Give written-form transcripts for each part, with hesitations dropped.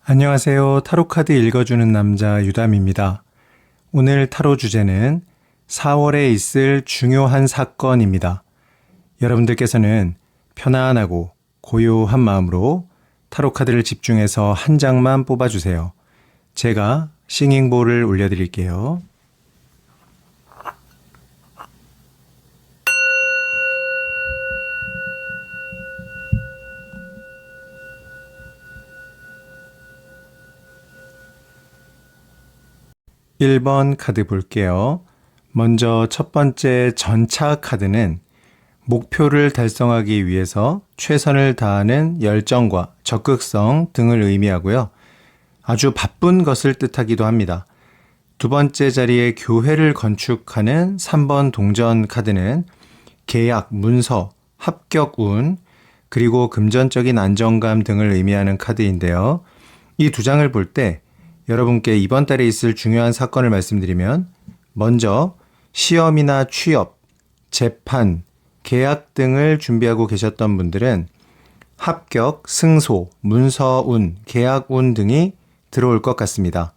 안녕하세요. 타로카드 읽어주는 남자 유담입니다. 오늘 타로 주제는 4월에 있을 중요한 사건입니다. 여러분들께서는 편안하고 고요한 마음으로 타로카드를 집중해서 한 장만 뽑아주세요. 제가 싱잉볼을 올려드릴게요. (1번) 카드 볼게요. 먼저 첫 번째 전차 카드는 목표를 달성하기 위해서 최선을 다하는 열정과 적극성 등을 의미하고요. 아주 바쁜 것을 뜻하기도 합니다. 두 번째 자리에 교회를 건축하는 3번 동전 카드는 계약, 문서, 합격 운, 그리고 금전적인 안정감 등을 의미하는 카드인데요. 이 두 장을 볼 때 여러분께 이번 달에 있을 중요한 사건을 말씀드리면, 먼저 시험이나 취업, 재판, 계약 등을 준비하고 계셨던 분들은 합격, 승소, 문서운, 계약운 등이 들어올 것 같습니다.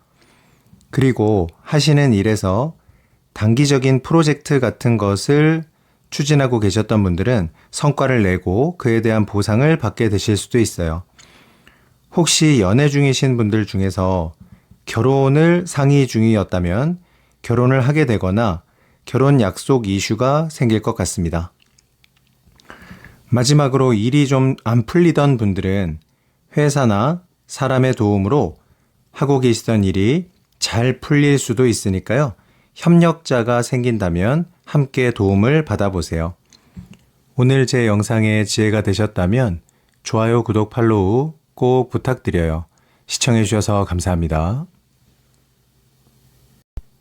그리고 하시는 일에서 단기적인 프로젝트 같은 것을 추진하고 계셨던 분들은 성과를 내고 그에 대한 보상을 받게 되실 수도 있어요. 혹시 연애 중이신 분들 중에서 결혼을 상의 중이었다면 결혼을 하게 되거나 결혼 약속 이슈가 생길 것 같습니다. 마지막으로 일이 좀 안 풀리던 분들은 회사나 사람의 도움으로 하고 계시던 일이 잘 풀릴 수도 있으니까요. 협력자가 생긴다면 함께 도움을 받아보세요. 오늘 제 영상에 지혜가 되셨다면 좋아요, 구독, 팔로우 꼭 부탁드려요. 시청해 주셔서 감사합니다.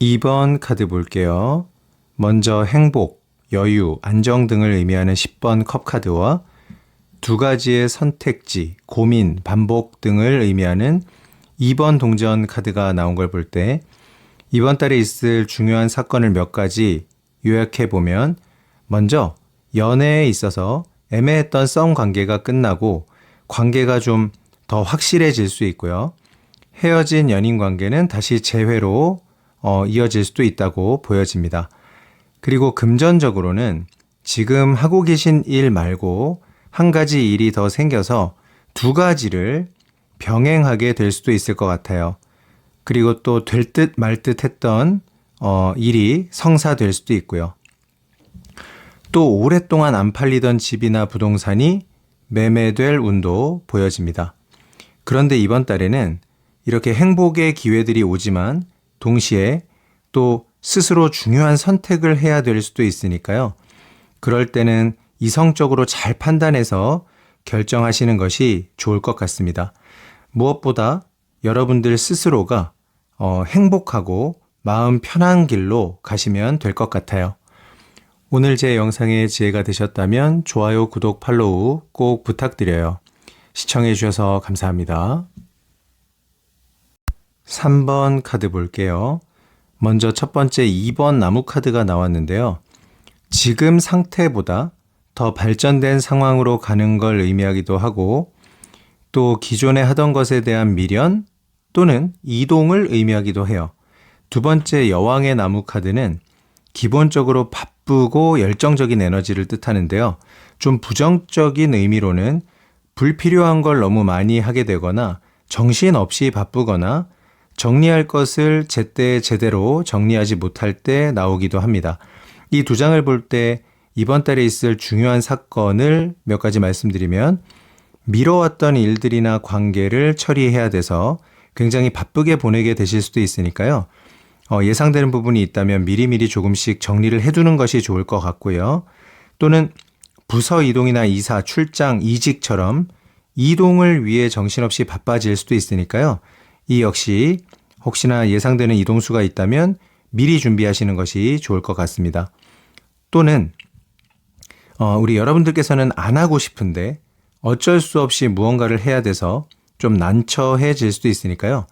2번 카드 볼게요. 먼저 행복, 여유, 안정 등을 의미하는 10번 컵 카드와 두 가지의 선택지, 고민, 반복 등을 의미하는 2번 동전 카드가 나온 걸 볼 때 이번 달에 있을 중요한 사건을 몇 가지 요약해 보면, 먼저 연애에 있어서 애매했던 썸 관계가 끝나고 관계가 좀 더 확실해질 수 있고요. 헤어진 연인 관계는 다시 재회로 이어질 수도 있다고 보여집니다. 그리고 금전적으로는 지금 하고 계신 일 말고 한 가지 일이 더 생겨서 두 가지를 병행하게 될 수도 있을 것 같아요. 그리고 또 될 듯 말 듯 했던 일이 성사될 수도 있고요. 또 오랫동안 안 팔리던 집이나 부동산이 매매될 운도 보여집니다. 그런데 이번 달에는 이렇게 행복의 기회들이 오지만 동시에 또 스스로 중요한 선택을 해야 될 수도 있으니까요. 그럴 때는 이성적으로 잘 판단해서 결정하시는 것이 좋을 것 같습니다. 무엇보다 여러분들 스스로가 행복하고 마음 편한 길로 가시면 될 것 같아요. 오늘 제 영상에 지혜가 되셨다면 좋아요, 구독, 팔로우 꼭 부탁드려요. 시청해 주셔서 감사합니다. 3번 카드 볼게요. 먼저 첫 번째 2번 나무 카드가 나왔는데요. 지금 상태보다 더 발전된 상황으로 가는 걸 의미하기도 하고, 또 기존에 하던 것에 대한 미련 또는 이동을 의미하기도 해요. 두 번째 여왕의 나무 카드는 기본적으로 바쁘고 열정적인 에너지를 뜻하는데요. 좀 부정적인 의미로는 불필요한 걸 너무 많이 하게 되거나 정신없이 바쁘거나 정리할 것을 제때 제대로 정리하지 못할 때 나오기도 합니다. 이 두 장을 볼 때 이번 달에 있을 중요한 사건을 몇 가지 말씀드리면, 미뤄왔던 일들이나 관계를 처리해야 돼서 굉장히 바쁘게 보내게 되실 수도 있으니까요. 예상되는 부분이 있다면 미리미리 조금씩 정리를 해두는 것이 좋을 것 같고요. 또는 부서 이동이나 이사, 출장, 이직처럼 이동을 위해 정신없이 바빠질 수도 있으니까요. 이 역시 혹시나 예상되는 이동수가 있다면 미리 준비하시는 것이 좋을 것 같습니다. 또는 우리 여러분들께서는 안 하고 싶은데 어쩔 수 없이 무언가를 해야 돼서 좀 난처해질 수도 있으니까요.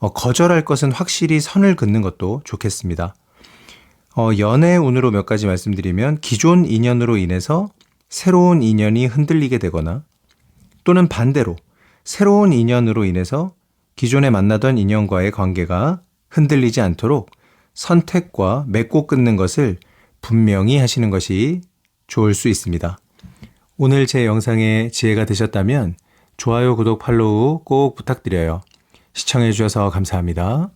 거절할 것은 확실히 선을 긋는 것도 좋겠습니다. 연애 운으로 몇 가지 말씀드리면, 기존 인연으로 인해서 새로운 인연이 흔들리게 되거나, 또는 반대로 새로운 인연으로 인해서 기존에 만나던 인연과의 관계가 흔들리지 않도록 선택과 맺고 끊는 것을 분명히 하시는 것이 좋을 수 있습니다. 오늘 제 영상에 지혜가 되셨다면 좋아요, 구독, 팔로우 꼭 부탁드려요. 시청해 주셔서 감사합니다.